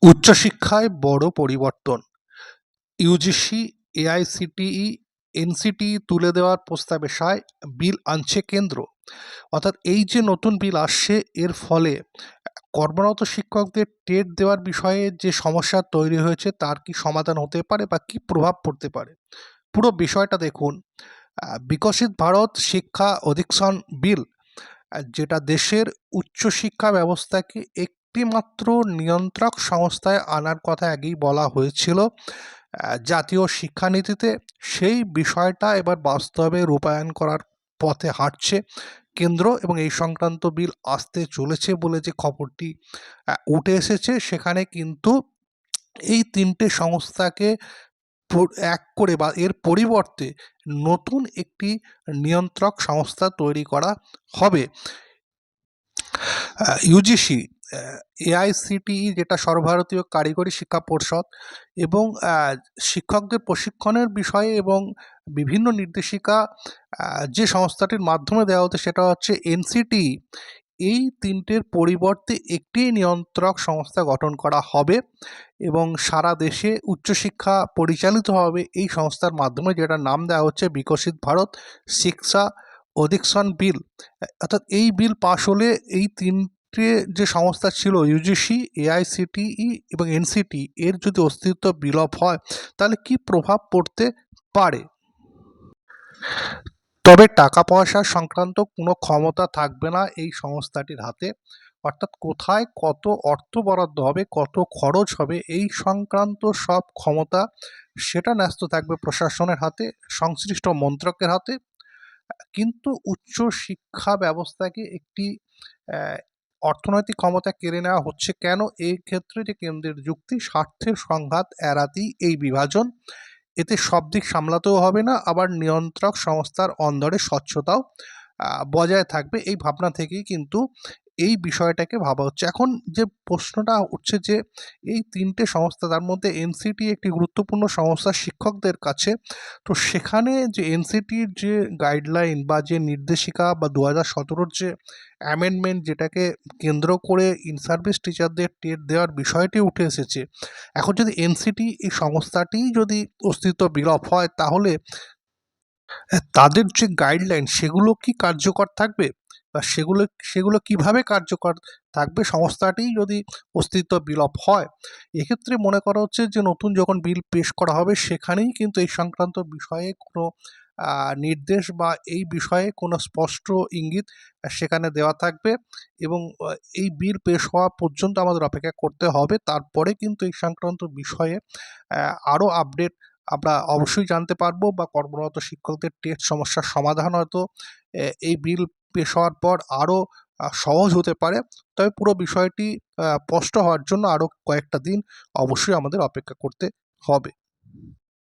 উচ্চশিক্ষায় বড় পরিবর্তন। ইউজিসি, এআইসিটিই, এনসিটিই তুলে দেওয়ার প্রস্তাবে সায়, বিল আনছে কেন্দ্র। অর্থাৎ এই যে নতুন বিল আসছে, এর ফলে কর্মরত শিক্ষকদের টেট দেওয়ার বিষয়ে যে সমস্যা তৈরি হয়েছে তার কি সমাধান হতে পারে বা কি প্রভাব পড়তে পারে? পুরো বিষয়টা দেখুন। বিকশিত ভারত শিক্ষা অধিকসন বিল, যেটা দেশের উচ্চশিক্ষা ব্যবস্থাকে একটিমাত্র নিয়ন্ত্রক সংস্থায় আনার কথা আগেই বলা হয়েছিল জাতীয় শিক্ষানীতিতে। সেই বিষয়টা এবার বাস্তবে রূপায়ণ করার পথে হাঁটছে কেন্দ্র, এবং এই সংক্রান্ত বিল আসতে চলেছে বলে যে খবরটি উঠে এসেছে, সেখানে কিন্তু এই তিনটে সংস্থাকে এক করে বা এর পরিবর্তে নতুন একটি নিয়ন্ত্রক সংস্থা তৈরি করা হবে। ইউজিসি, এআইসিটিই যেটা সর্বভারতীয় কারিগরি শিক্ষা পর্ষদ, এবং শিক্ষকদের প্রশিক্ষণের বিষয়ে এবং বিভিন্ন নির্দেশিকা যে সংস্থাটির মাধ্যমে দেওয়া হতো সেটা হচ্ছে এনসিটিই। এই তিনটের পরিবর্তে একটি নিয়ন্ত্রক সংস্থা গঠন করা হবে এবং সারা দেশে উচ্চশিক্ষা পরিচালিত হবে এই সংস্থার মাধ্যমে, যেটার নাম দেওয়া হচ্ছে বিকশিত ভারত শিক্ষা অধিকসন বিল। অর্থাৎ এই বিল পাশ হলে এই তিনটে যে সংস্থা ছিল ইউজিসি, এআইসিটিই এবং এনসিটি, এর যদি অস্তিত্ব বিলোপ হয় তাহলে কি প্রভাব পড়তে পারে? তবে টাকা পয়সা সংক্রান্ত কোনো ক্ষমতা থাকবে না এই সংস্থাটির হাতে। অর্থাৎ কোথায় কত অর্থ বরাদ্দ হবে, কত খরচ হবে, এই সংক্রান্ত সব ক্ষমতা সেটা ন্যস্ত থাকবে প্রশাসনের হাতে, সংশ্লিষ্ট মন্ত্রকের হাতে। কিন্তু উচ্চ শিক্ষা ব্যবস্থাকে একটি অর্থনৈতিক ক্ষমতা কেড়ে নেওয়া হচ্ছে কেন? এই ক্ষেত্রে যে কেন্দ্রের যুক্তি, স্বার্থের সংঘাত এড়াতেই এই বিভাজন। এতে সব দিক সামলাতেও হবে না, আবার নিয়ন্ত্রক সংস্থার অন্দরে স্বচ্ছতাও বজায় থাকবে। এই ভাবনা থেকেই কিন্তু এই বিষয়টাকে ভাবা হচ্ছে। এখন যে প্রশ্নটা উঠছে যে এই তিনটে সংস্থা, তার মধ্যে এনসিটি একটি গুরুত্বপূর্ণ সংস্থা শিক্ষকদের কাছে। তো সেখানে যে এনসিটির যে গাইডলাইন বা যে নির্দেশিকা বা 2017 যে অ্যামেন্ডমেন্ট, যেটাকে কেন্দ্র করে ইন সার্ভিস টিচারদের টেট দেওয়ার বিষয়টি উঠে এসেছে। এখন যদি এনসিটি এই সংস্থাটিই যদি অস্তিত্ব বিলোপ হয়, তাহলে তাদের যে গাইডলাইন সেগুলো কি কার্যকর থাকবে? বা সেগুলো সেগুলো কিভাবে কার্যকর থাকবে সংস্থাটিই যদি অস্তিত্ব বিলোপ হয়? এক্ষেত্রে মনে করা হচ্ছে যে নতুন যখন বিল পেশ করা হবে সেখানেই কিন্তু এই সংক্রান্ত বিষয়ে কোনো নির্দেশ বা এই বিষয়ে কোনো স্পষ্ট ইঙ্গিত সেখানে দেওয়া থাকবে, এবং এই বিল পেশ হওয়া পর্যন্ত আমাদের অপেক্ষা করতে হবে। তারপরে কিন্তু এই সংক্রান্ত বিষয়ে আরও আপডেট আমরা অবশ্যই জানতে পারবো, বা কর্মরত শিক্ষকদের টেট সমস্যার সমাধান হয়তো এই বিল পেশ হওয়ার পর আরও সহজ হতে পারে। তবে পুরো বিষয়টি স্পষ্ট হওয়ার জন্য আরও কয়েকটা দিন অবশ্যই আমাদের অপেক্ষা করতে হবে।